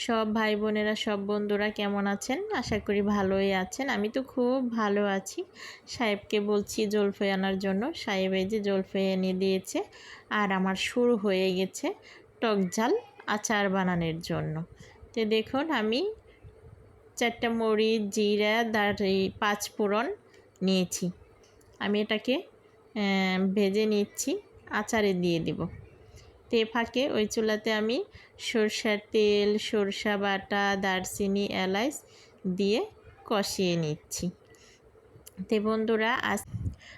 সব ভাই বোনেরা, সব বন্ধুরা কেমন আছেন? আশা করি ভালোই আছেন। আমি তো খুব ভালো আছি। সাহেবকে বলছি জলফাই আনার জন্য। সাহেব এই যে জলফাই এনে দিয়েছে। আর আমার শুরু হয়ে গেছে টক ঝাল আচার বানানোর জন্য। তো দেখুন, আমি 4টা মরিচ, জিরা, পাঁচ ফোড়ন নিয়েছি। আমি এটাকে ভেজে নিচ্ছি, আচারে দিয়ে দিব। তে ফাঁকে ওই চুলাতে আমি সরষের তেল, সরষা বাটা, দারচিনি, এলাচ দিয়ে কষিয়ে নিচ্ছি।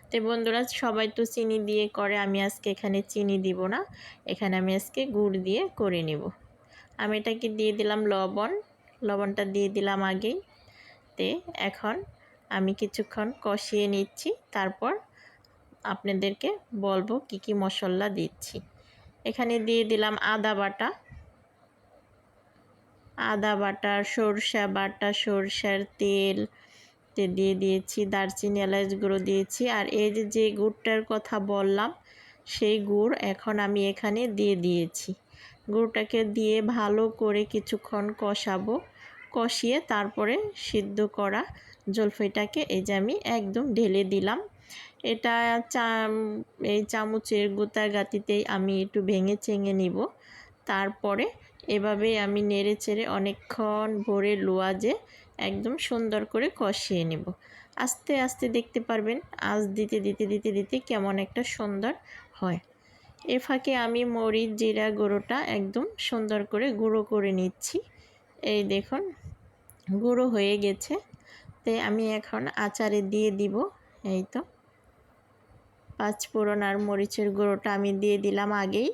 তে বন্ধুরা সবাই তো চিনি দিয়ে করে, আমি আজকে এখানে চিনি দিব না, এখানে আমি আজকে গুড় দিয়ে করে নেব। আমি এটাকে দিয়ে দিলাম লবণটা দিয়ে দিলাম আগেই। এখন আমি কিছুক্ষণ কষিয়ে নিচ্ছি, তারপর আপনাদেরকে বলবো কি কি মশলা দিচ্ছি। এখানে দিয়ে দিলাম আদা বাটা, সরষা বাটা, সরষার তেল দিয়ে দিয়েছি, দারচিনি, এলাচ গুঁড়ো দিয়েছি। আর এই যে গুড়টার কথা বললাম, সেই গুড় এখন আমি এখানে দিয়ে দিয়েছি। গুড়টাকে দিয়ে ভালো করে কিছুক্ষণ কষিয়ে তারপরে সিদ্ধ করা জলফাইটাকে এই যে আমি একদম ঢেলে দিলাম। এটা এই চামচের গোতাগাতিতেই আমি একটু ভেঙে চেঙে নিব। তারপরে এভাবেই আমি নেড়ে চেড়ে অনেকক্ষণ ভরে লোয়াজে একদম সুন্দর করে কষিয়ে নেব। আস্তে আস্তে দেখতে পারবেন আঁচ দিতে কেমন একটা সুন্দর হয়। এ ফাঁকে আমি মরিচ, জিরা গুঁড়োটা একদম সুন্দর করে গুঁড়ো করে নিচ্ছি। এই দেখুন গুঁড়ো হয়ে গেছে। আমি এখন আচারে দিয়ে দিব। এই তো পাঁচ ফোড়ন আর মরিচের গুঁড়োটা আমি দিয়ে দিলাম আগেই।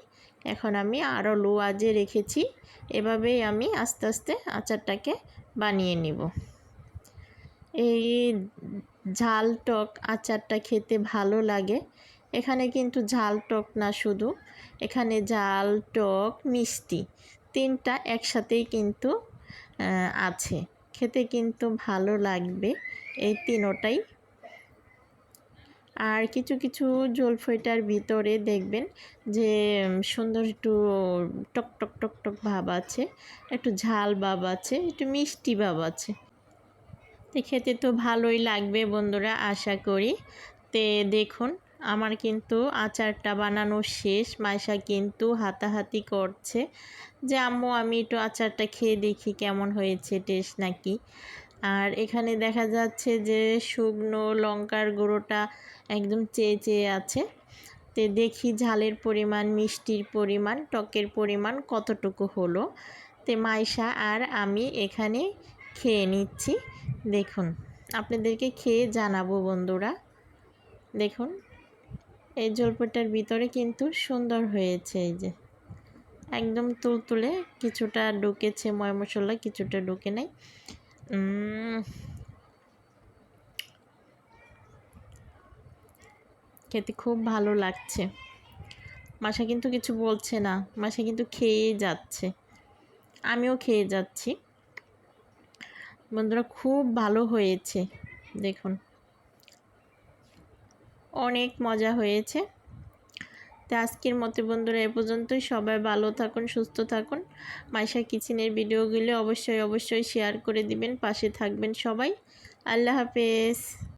এখন আমি আরও লো আঁচে রেখেছি। এভাবেই আমি আস্তে আস্তে আচারটাকে বানিয়ে নিব। এই ঝাল টক আচারটা খেতে ভালো লাগে। এখানে কিন্তু ঝাল টক না, শুধু এখানে ঝাল টক মিষ্টি তিনটা একসাথেই কিন্তু আছে। খেতে কিন্তু ভালো লাগবে এই তিনোটাই। আর কিছু কিছু জলফাইটার ভিতরে দেখবেন যে সুন্দর একটু টক টক টক টক ভাব আছে, একটু ঝাল ভাব আছে, একটু মিষ্টি ভাব আছে। খেতে তো ভালোই লাগবে বন্ধুরা, আশা করি। দেখুন আমার কিন্তু আচারটা বানানো শেষ। মাইশা কিন্তু হাতাহাতি করছে যে আম্মু আমি একটু আচারটা খেয়ে দেখি কেমন হয়েছে, টেস্ট নাকি। আর এখানে দেখা যাচ্ছে যে শুকনো লঙ্কার গুঁড়োটা একদম চেয়ে আছে। দেখি ঝালের পরিমাণ, মিষ্টির পরিমাণ, টকের পরিমাণ কতটুকু হলো। মাইশা আর আমি এখানে খেয়ে নিচ্ছি। দেখুন আপনাদেরকে খেয়ে জানাবো বন্ধুরা। দেখুন এই জলপাইটার ভিতরে কিন্তু সুন্দর হয়েছে। এই যে একদম তুলতুলে, কিছুটা ঢুকেছে ময় মশলা, কিছুটা ঢুকে নাই। খেতে খুব ভালো লাগছে। মাসা কিন্তু কিছু বলছে না, মাসা কিন্তু খেয়েই যাচ্ছে, আমিও খেয়ে যাচ্ছি। বন্ধুরা খুব ভালো হয়েছে, দেখুন অনেক মজা হয়েছে। আজকের মতো বন্ধুরা এ পর্যন্তই। সবাই ভালো থাকুন, সুস্থ থাকুন। মাইশা কিচেনের ভিডিওগুলো অবশ্যই শেয়ার করে দিবেন, পাশে থাকবেন সবাই। আল্লাহ হাফেজ।